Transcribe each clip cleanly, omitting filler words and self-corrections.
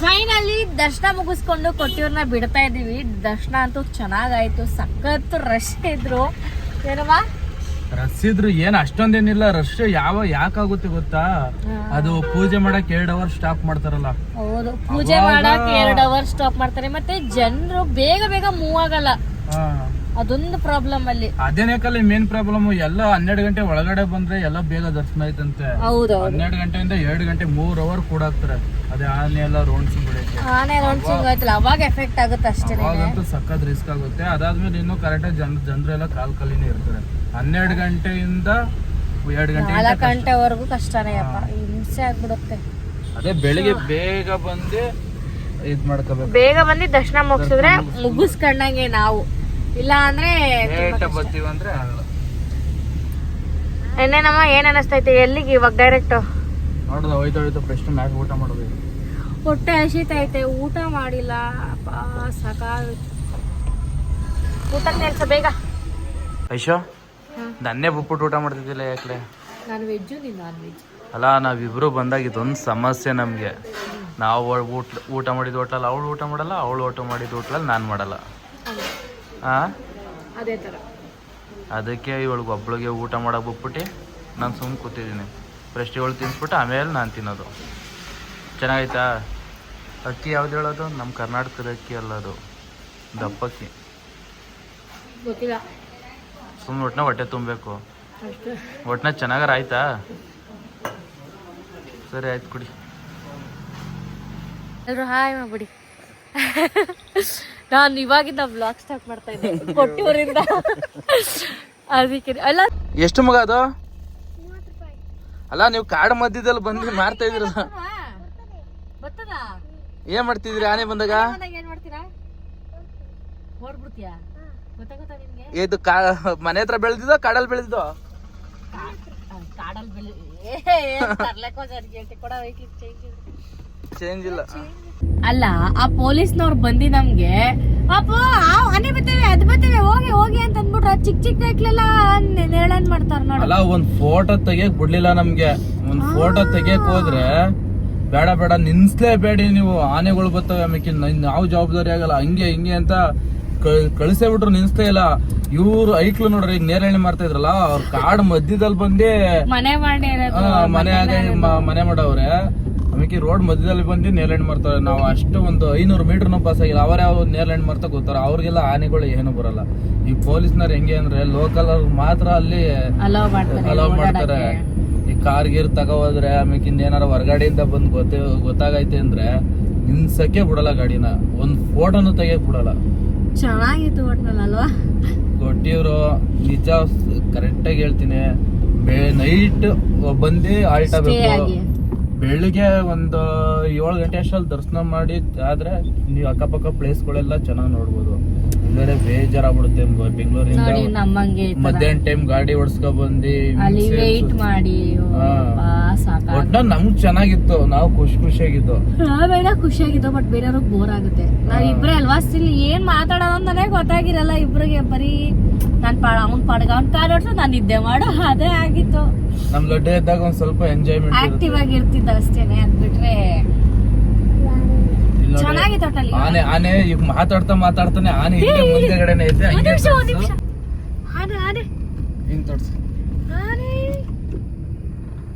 Finally ದರ್ಶನ ಮುಗಿಸ್ಕೊಂಡು ಕೊಟ್ಟಿವ್ರನ್ನ ಬಿಡ್ತಾ ಇದೀವಿ. ದರ್ಶನ ಅಂತೂ ಚೆನ್ನಾಗಾಯ್ತು, ಸಖತ್ ರಶ್ ಇದ್ರು. ಏನಮ್ಮ ರಶ್ ಇದ್ರು ಏನ್ ಅಷ್ಟೊಂದೇನಿಲ್ಲ. ರಶ್ ಯಾಕಾಗುತ್ತೆ ಗೊತ್ತಾ, ಅದು ಪೂಜೆ ಮಾಡಕ್ 2 ಅವರ್ ಸ್ಟಾಪ್ ಮಾಡ್ತಾರಲ್ಲ. ಹೌದು, ಪೂಜೆ ಮಾಡಕ್ 2 ಅವರ್ ಸ್ಟಾಪ್ ಮಾಡ್ತಾರೆ. ಮತ್ತೆ ಜನರು ಬೇಗ ಬೇಗ ಮೂವ್ ಆಗಲ್ಲ, ಅದೊಂದು ಪ್ರಾಬ್ಲಮ್ ಅಲ್ಲಿ. ಅದೇನೇಕಲ್ಲಿ ಮೇನ್ ಪ್ರಾಬ್ಲಮ್. ಎಲ್ಲ 12 ಗಂಟೆ ಒಳಗಡೆ ಬಂದ್ರೆ ಎಲ್ಲ ಬೇಗ ದರ್ಶನ ಆಯ್ತಂತೆ. ಹೌದು, 12 ಗಂಟೆಯಿಂದ 2 ಗಂಟೆ 3 ಅವರ್ ಕೂಡ ಆಗ್ತಾರೆ. ಅದೇ ಆನೆ ಎಲ್ಲ ರೌಂಡ್ಸಿಂಗ್ ಬಿಡಕ್ಕೆ, ಆನೆ ರೌಂಡ್ಸಿಂಗ್ ಆಯ್ತಲ್ಲ, ಅವಾಗ ಎಫೆಕ್ಟ್ ಆಗುತ್ತೆ ಅಷ್ಟೇ. ಅವಾಗಂತೂ ಸಖತ್ ರಿಸ್ಕ್ ಆಗುತ್ತೆ. ಅದಾದ್ಮೇಲೆ ಇನ್ನೂ ಕರೆಕ್ಟಾಗಿ ಜನರೆಲ್ಲ ಕಾಲಿನೇ ಇರ್ತಾರೆ. 12 ಗಂಟೆಯಿಂದ 2 ಗಂಟೆ 4 ಗಂಟೆವರೆಗೂ ಕಷ್ಟನೇ ಅಪ್ಪ, ಹಿಂಸೆ ಆಗ್ಬಿಡುತ್ತೆ. ಅದೇ ಬೆಳಿಗ್ಗೆ ಬೇಗ ಬಂದು ಇದ್ ಮಾಡ್ಕೋಬೇಕು, ಬೇಗ ಬಂದು ದರ್ಶನ ಮುಗಿಸಿದ್ರೆ ಮುಗಿಸ್ಕೊಂಡಂಗೆ ನಾವು. ಇಲ್ಲ ಅಂದ್ರೆ ಬರ್ತೀವಿ ಅಂದ್ರೆ ಇನ್ನೇನಮ್ಮ, ಏನ್ ಅನಿಸ್ತೈತೆ? ಎಲ್ಲಿಗೆ ಇವಾಗ ಡೈರೆಕ್ಟ್ ನೋಡುದು ಹೋಯ್ತಾ ಫಸ್ಟ್ ಮ್ಯಾಚ್ ಊಟ ಮಾಡೋದು. ಹೊಟ್ಟೆ ಹಸಿತೈತೆ, ಊಟ ಮಾಡಿಲ್ಲ. ಸಾಕಾಗುತ್ತೆ, ಊಟಕ್ಕೆ ನಿಲ್ಸ ಬೇಗ. ಐಶೋ ನನ್ನೇ ಬಿಟ್ಬಿಟ್ಟು ಊಟ ಮಾಡ್ತಿದ್ದಿಲ್ಲ ಯಾಕೆ? ನಾನು ವೆಜ್ಜು, ನೀನು ನಾನ್ ವೆಜ್ ಅಲ್ಲ. ನಾವಿಬ್ರು ಬಂದಾಗ ಇದೊಂದು ಸಮಸ್ಯೆ ನಮಗೆ. ನಾವು ಊಟ ಮಾಡಿದ ಹೋಟ್ಲಲ್ಲಿ ಅವಳು ಊಟ ಮಾಡಲ್ಲ, ಅವಳು ಊಟ ಮಾಡಿದ ಹೋಟ್ಲಲ್ಲಿ ನಾನು ಮಾಡಲ್ಲ. ಅದೇ ತರ. ಅದಕ್ಕೆ ಇವಳಿಗೆ ಒಬ್ಳಿಗೆ ಊಟ ಮಾಡಕ್ಕೆ ಬಿಟ್ಬಿಟ್ಟು ನಾನು ಸುಮ್ಮನೆ ಕೂತಿದ್ದೀನಿ. ಫಸ್ಟ್ ಇವಳು ತಿನ್ಸ್ಬಿಟ್ಟು ಆಮೇಲೆ ನಾನು ತಿನ್ನೋದು. ಚೆನ್ನಾಗೈತಾ? ಅಕ್ಕಿ ಯಾವ್ದು ಹೇಳೋದು? ನಮ್ಮ ಕರ್ನಾಟಕದ ಅಕ್ಕಿ ಅಲ್ಲ ಅದು, ದಪ್ಪಕ್ಕಿ. ಗೊತ್ತಿಲ್ಲ, ಸುಮ್ಮನೆ ಒಟ್ಟಿನ ಹೊಟ್ಟೆ ತುಂಬಬೇಕು. ಒಟ್ಟಿನ ಚೆನ್ನಾಗಾರ ಆಯ್ತಾ? ಸರಿ ಆಯ್ತು, ಕುಡಿ. ಎಲ್ರು ಹಾಯ್ ಮಾಡ್ಬಿಡಿ. ನಾನು ಇವಾಗಿಂದ ಬ್ಲಾಗ್ ಸ್ಟಾರ್ಟ್ ಮಾಡ್ತಾ ಇದ್ದೆ ಕೊಟ್ಟೂರಿಂದ. ಅದಕ್ಕೆ ಅಲ್ಲ, ಎಷ್ಟು ಮಗ ಅದು? ಅಲ್ಲ, ನೀವು ಕಾಡು ಮಧ್ಯದಲ್ಲಿ ಬಂದು ಮಾರ್ತಾ ಇದ್ರಲ್ಲ, ಏನ್ ಮಾಡ್ತಿದ್ರಿ? ಆನೆ ಬಂದಾಗ ಏನ್ ಮಾಡ್ತೀರಾ? ಹೊಡ್ಬಿಡ್ತೀಯಾ? ಗೊತ್ತಾಗುತ್ತಾ ನಿಮ್ಗೆ? ಇದು ಮನೆ ಹತ್ರ ಬೆಳೆದಿದ್ದೋ ಕಾಡಲ್ಲಿ ಬೆಳೆದಿದ್ದೋ? ಕಾಡಲ್ಲಿ ಚೇಂಜ್ ಇಲ್ಲ. ಅಲ್ಲ, ಆ ಪೊಲೀಸ್ನವ್ರು ಬಂದಿ ನಮ್ಗೆ ಅಪ್ಪೋ ಆನೆ ಬರ್ತೇವೆ, ಅದ್ ಬರ್ತೇವೆ, ಹೋಗಿ ಹೋಗಿ ಅಂತ ಅಂದ್ಬಿಟ್ರು. ಚಿಕ್ಕ ಐಕ್ಲೆಲ್ಲ ನೇಳನ್ ಮಾಡ್ತಾರ ನೋಡಿ. ಅಲ್ಲ, ಒಂದ್ ಫೋಟೋ ತೆಗಿಯಕ್ ಬಿಡ್ಲಿಲ್ಲ ನಮ್ಗೆ. ಒಂದ್ ಫೋಟೋ ತೆಗಿಯಕ್ ಹೋದ್ರೆ ಬೇಡ ಬೇಡ ನಿನ್ಸ್ಲೇಬೇಡಿ ನೀವು, ಆನೆಗಳು ಬರ್ತವೆ, ಆಮೇಲೆ ನಾವು ಜವಾಬ್ದಾರಿ ಆಗಲ್ಲ, ಹಂಗೆ ಹಿಂಗೆ ಅಂತ ಕಳಿಸೇ ಬಿಟ್ರು. ನಿನ್ಸ್ತಾ ಇಲ್ಲ. ಇವ್ರು ಐಕ್ಳು ನೋಡ್ರಿ, ಈಗ ನೇರಳೆ ಮಾಡ್ತಾ ಇದ್ರಲ್ಲ, ಅವ್ರ ಕಾಡು ಮಧ್ಯದಲ್ಲಿ ಬಂದೇ ಮನೆ ಮಾಡಿ ಮನೆ ಮಾಡವ್ರೆ. ಆಮೇಲೆ ರೋಡ್ ಮಧ್ಯದಲ್ಲಿ ಬಂದು ನೇರಳೆ ಮಾಡ್ತಾರೆ. ನಾವು ಅಷ್ಟು ಒಂದು 500 ಮೀಟರ್ನ ಪಾಸ್ ಆಗಿಲ್ಲ. ಅವರೇ ನೇರಳೆ ಮಾಡ್ತಾ ಗೊತ್ತಾರ. ಅವ್ರಿಗೆಲ್ಲ ಆನೆಗಳು ಏನು ಬರಲ್ಲ. ಈ ಪೊಲೀಸ್ನವ್ರು ಹೆಂಗೆ ಅಂದ್ರೆ ಲೋಕಲ್ ಅವ್ರಿಗೆ ಮಾತ್ರ ಅಲ್ಲಿ ಅಲೋ ಮಾಡ್ತಾರೆ. ಈ ಕಾರ್ ಗೀರ್ ತಗೋದ್ರೆ ಆಮೇಲೆ ಇನ್ನೇನಾರ ಹೊರಗಡೆಯಿಂದ ಬಂದು ಗೊತ್ತಾಗೈತೆ ಅಂದ್ರೆ ನಿನ್ಸಕ್ಕೆ ಬಿಡಲ್ಲ ಗಾಡಿನ, ಒಂದ್ ಫೋಟೋನು ತೆಗಿಯಕ್ ಬಿಡಲ್ಲ. ಚೆನ್ನಾಗಿತ್ತು ಒಟ್ನಲ್ಲಿ ಅಲ್ವಾ? ಕೊಟ್ಟಿವ್ರು ನಿಜ, ಕರೆಕ್ಟಾಗಿ ಹೇಳ್ತೀನಿ. ನೈಟ್ ಬಂದು ಆಲ್ಟ ಬೇಕು. ಬೆಳಿಗ್ಗೆ ಒಂದು 7 ಗಂಟೆ ಅಷ್ಟಲ್ಲಿ ದರ್ಶನ ಮಾಡಿ ಆದ್ರೆ ನೀವು ಅಕ್ಕಪಕ್ಕ ಪ್ಲೇಸ್ಗಳೆಲ್ಲ ಚೆನ್ನಾಗಿ ನೋಡ್ಬೋದು. ಇಲ್ಲೇ ಬೇಜಾರಾಗ್ಬಿಡುತ್ತೆ. ಬೆಂಗಳೂರಿಂದ ಮಧ್ಯಾಹ್ನ ಟೈಮ್ ಗಾಡಿ ಓಡಿಸ್ಕೊ ಬಂದು ಒಟ್ಟ ನಮ್ಗ್ ಚೆನ್ನಾಗಿತ್ತು. ನಾವು ಖುಷಿಯಾಗಿದ್ದು, ಖುಷಿಯಾಗಿದ್ದು. ಬಟ್ ಬೇರೆಯವ್ರಿಗೆ ಬೋರ್ ಆಗುತ್ತೆ. ನಾವ್ ಇಬ್ರೇ ಅಲ್ವಾ, ಸ್ಟಿಲ್ ಏನ್ ಮಾತಾಡೋದು ಅಂತಾನೆ ಗೊತ್ತಾಗಿರಲ್ಲ ಇಬ್ರಿಗೆ. ಬರೀ ನನ್ ಅವ್ನ್ ಪಾಡ್ಗ ಅವ್ನ್ ಕಾರ್ ಓಡಿಸು, ನಾನು ನಿದ್ದೆ ಮಾಡೋ, ಅದೇ ಆಗಿತ್ತು. ನಮ್ ಲಡ್ಡು ಇದ್ದಾಗ ಒಂದ್ ಸ್ವಲ್ಪ ಎಂಜಾಯ್ಮೆಂಟ್, ಆಕ್ಟಿವ್ ಆಗಿರ್ತಿದ್ದ ಅಷ್ಟೇನೆ. ಅದ್ಬಿಟ್ರೆ ಚೆನ್ನಾಗಿತ್ತು ಒಟ್ಟಲ್ಲಿ. ಆನೆ ಈಗ ಮಾತಾಡ್ತಾನೆ ಆನೆ ಹಿಂದೆ ಮುಂದೆಗಡೆನೆ ಐತೆ. ಹಿಂಗ್ ತೋರ್ಸಿ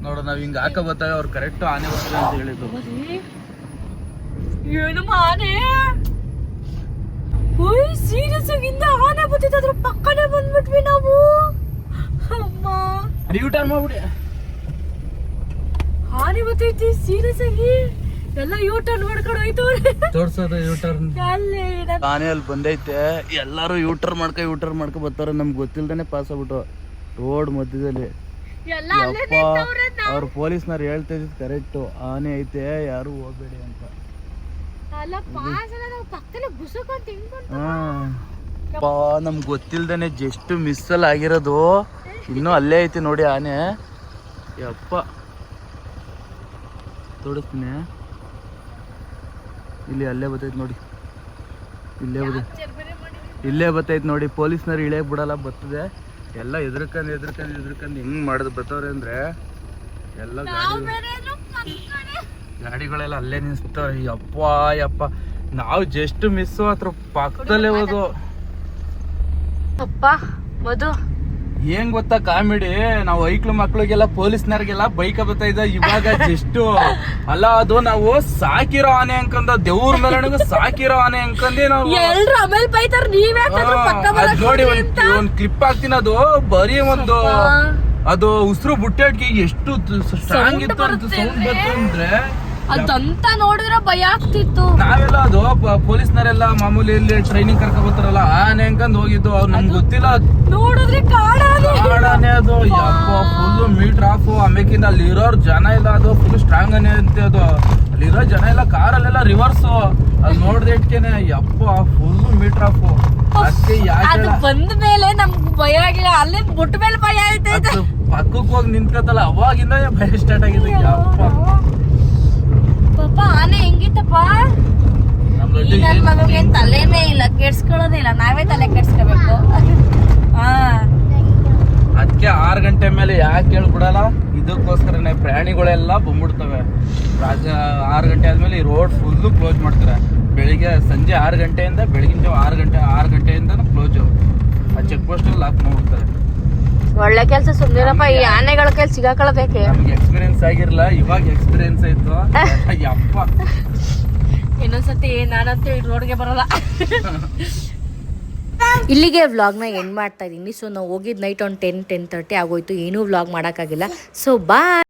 ನೋಡು, ನಾವ್ ಹಿಂಗ ಹಾಕ ಬರ್ತಾಗ ಅವ್ರು ಕರೆಕ್ಟ್ ಆನೆ ಬರ್ತದೆ ಅಂತ ಹೇಳಿದ್ರು. ಏನು ಆನೆ ಸೀರಿಯಸ್ ಆಗಿಂದ ಆನೆ ಬರ್ತಿದ್ರು, ಪಕ್ಕನೆ ಬಂದ್ಬಿಟ್ವಿ ನಾವು. ಅಮ್ಮ ರಿಟರ್ನ್ ಮಾಡ್ಬಿಡಿ. ಆನೆ ಬರ್ತೈತಿ ಸೀರಿಯಸ್ ಆಗಿ, ಎಲ್ಲ ಯೂಟರ್ನ್ ಮಾಡ್ಕೊಂಡು ಹೋಯ್ತವ್ರೆ. ತೋರ್ಸೋದು ಯೂಟರ್ನ್. ಆನೆ ಅಲ್ಲಿ ಬಂದೈತೆ, ಎಲ್ಲಾರು ಯೂಟರ್ನ್ ಮಾಡ್ಕೊ ಬರ್ತಾರ. ನಮ್ಗೆ ಗೊತ್ತಿಲ್ದೇನೆ ಪಾಸ್ ಆಗ್ಬಿಟ್ಟು ರೋಡ್ ಮಧ್ಯದಲ್ಲಿ. ಅವ್ರ ಪೊಲೀಸ್ನವ್ರು ಹೇಳ್ತಾ ಇದ್ ಕರೆಕ್ಟ್, ಆನೆ ಐತೆ ಯಾರು ಹೋಗ್ಬೇಡಿ ಅಂತ. ನಮ್ಗೆ ಗೊತ್ತಿಲ್ದೇನೆ ಜಸ್ಟ್ ಮಿಸ್ಸಲ್ಲಿ ಆಗಿರೋದು. ಇನ್ನೂ ಅಲ್ಲೇ ಐತಿ ನೋಡಿ ಆನೆ. ಯಪ್ಪ ತೋರಿಸ್ತೀನಿ, ಇಲ್ಲಿ ಅಲ್ಲೇ ಬರ್ತೈತಿ ನೋಡಿ, ಇಲ್ಲೇ ಬರ್ತೈತಿ ನೋಡಿ. ಪೊಲೀಸ್ನವ್ರು ಇಳಿಯಕ್ ಬಿಡಲ್ಲ, ಬರ್ತದೆ. ಎಲ್ಲ ಎದ್ರಕಂದು ಹೆಂಗ್ ಮಾಡಿದ್ ಬರ್ತವ್ರೆ ಅಂದ್ರೆ ಎಲ್ಲ ಗಾಡಿಗಳೆಲ್ಲ ಅಲ್ಲೇ ನಿಲ್ಸ್ತಾರೆ. ಯಪ್ಪ ಯಪ್ಪ, ನಾವು ಜಸ್ಟ್ ಮಿಸ್ ಅದ್ರ ಪಕ್ಕದಲ್ಲೇ ಹೋದು. ಅಪ್ಪ ಮಧು ಏನ್ ಗೊತ್ತಾ ಕಾಮಿಡಿ, ನಾವು ಐಕ್ಳು ಮಕ್ಳಿಗೆಲ್ಲ ಪೊಲೀಸ್ನವ್ರಿಗೆಲ್ಲ ಬೈಕ್ ಬರ್ತಾ ಇದ್ದ. ಇವಾಗ ಜಸ್ಟ್ ಅಲ್ಲ, ಅದು ನಾವು ಸಾಕಿರೋ ಆನೆ ಅನ್ಕೊಂಡ, ದೇವ್ರ ಮೇಲೆ ಸಾಕಿರೋ ಆನೆ ಅನ್ಕೊಂಡಿ ನಾವು. ಎಲ್ರು ಆಮೇಲೆ ಬೈತಾರ, ಅದ್ ನೋಡಿ ಒಂದ್ ಕ್ಲಿಪ್ ಹಾಕ್ತೀನಿ. ಅದು ಬರೀ ಒಂದು ಅದು ಉಸಿರು ಬುಟ್ಟೆಡ್ಗೆ ಎಷ್ಟು ಸ್ಟ್ರಾಂಗ್ ಇತ್ತು ಅಂತ ಸೌಂಡ್ ಬಂತು ಅಂದ್ರೆ ಅದಂತ ನೋಡಿದ್ರೆ ಭಯ ಆಗ್ತಿತ್ತು. ನಾವೆಲ್ಲ ಅದು ಪೊಲೀಸ್ನವರೆಲ್ಲ ಮಾಮೂಲಿ ಇಲ್ಲಿ ಟ್ರೈನಿಂಗ್ ಕರ್ಕೊಂಡ್ ಬರ್ತಾರಲ್ಲ, ಆನೆ ಅನ್ಕೊಂಡ್ ಹೋಗಿದ್ದು. ಅವ್ರು ನಮ್ಗೆ ಗೊತ್ತಿಲ್ಲ, ನೋಡಿದ್ರೆ ಕಾಡಾನೆ ಅದು. ಯಪ್ಪ, ಫುಲ್ ಮೀಟರ್ ಆಫ್. ಆಮೇಕಿಂದ ಅಲ್ಲಿ ಇರೋರ್ ಜನ ಇಲ್ಲ, ಅದು ಫುಲ್ ಸ್ಟ್ರಾಂಗ್ ಆನೆ ಅಂತೆ. ಅದು ಅಲ್ಲಿರೋ ಜನ ಎಲ್ಲ ಕಾರಲ್ಲೆಲ್ಲ ರಿವರ್ಸ್. ಅಲ್ಲಿ ನೋಡ್ದೆ ಇಟ್ಕೇನೆ ಯಪ್ಪ ಫುಲ್ ಮೀಟರ್ ಆಫ್. ಅದಕ್ಕೆ ಅದು ಬಂದ ಮೇಲೆ ನಮ್ಗೆ ಭಯ ಆಗಿಲ್ಲ, ಅಲ್ಲೇ ಬಿಟ್ಟ ಮೇಲೆ ಭಯ ಆಯ್ತೈತೆ. ಪಕ್ಕಕ್ಕೆ ಹೋಗಿ ನಿಂತ್ಕತ್ತಲ್ಲ, ಅವಾಗಿಂದ ಭಯ ಸ್ಟಾರ್ಟ್ ಆಗಿದೆ. ಯಪ್ಪ ಪಾಪ ಆನೆ ಹೆಂಗಿತ್ತಪ್ಪ. ನನ್ ಮಗುಗೆ ತಲೆನೇ ಇಲ್ಲ, ಕೆಡ್ಸ್ಕೊಳ್ಳೋದೇ ಇಲ್ಲ, ನಾವೇ ತಲೆ ಕೆಡ್ಸ್ಕೋಬೇಕು. ಅದಕ್ಕೆ 6 ಗಂಟೆ ಮೇಲೆ ಯಾಕೆ ಹೇಳ್ಬಿಡಲ್ಲ, ಇದಕ್ಕೋಸ್ಕರನೇ ಪ್ರಾಣಿಗಳೆಲ್ಲ ಬಂದ್ಬಿಡ್ತವೆ. 6 ಗಂಟೆ ಆದ್ಮೇಲೆ ಈ ರೋಡ್ ಫುಲ್ಲು ಕ್ಲೋಸ್ ಮಾಡ್ತಾರೆ. ಬೆಳಿಗ್ಗೆ ಸಂಜೆ 6 ಗಂಟೆಯಿಂದ ಬೆಳಗಿನ ಜಾವ 6 ಗಂಟೆಯಿಂದ ಕ್ಲೋಸ್. ಆ ಚೆಕ್ ಪೋಸ್ಟ್ ಲಾಕ್ ಮಾಡ್ಬಿಡ್ತಾರೆ. ಒಳ್ಳೆ ಕೆಲ್ಸ, ಸುಮ್ನಿರಪ್ಪ. ಈ ಆನೆಗಳ ಕೈಲಿ ಸಿಗಾಕೊಳ್ಳೋದಕ್ಕೆ. ನಮ್ಗೆ ಎಕ್ಸ್ಪೀರಿಯನ್ಸ್ ಆಗಿರ್ಲ, ಇವಾಗ ಎಕ್ಸ್ಪೀರಿಯನ್ಸ್ ಆಯ್ತು. ಯಪ್ಪ, ಇನ್ನೊಂದ್ಸತಿ ನಾನಂತೂ ಈ ರೋಡ್ಗೆ ಬರಲ್ಲ. ಇಲ್ಲಿಗೆ ವ್ಲಾಗ್ನ ಎಂಡ್ ಮಾಡ್ತಾ ಇದ್ದೀನಿ. ಸೊ ನಾವು ಹೋಗಿದ್ದು ನೈಟ್ ಒಂದು 10-10:30 ಆಗೋಯ್ತು, ಏನೂ ವ್ಲಾಗ್ ಮಾಡೋಕ್ಕಾಗಿಲ್ಲ. ಸೊ ಬಾಯ್.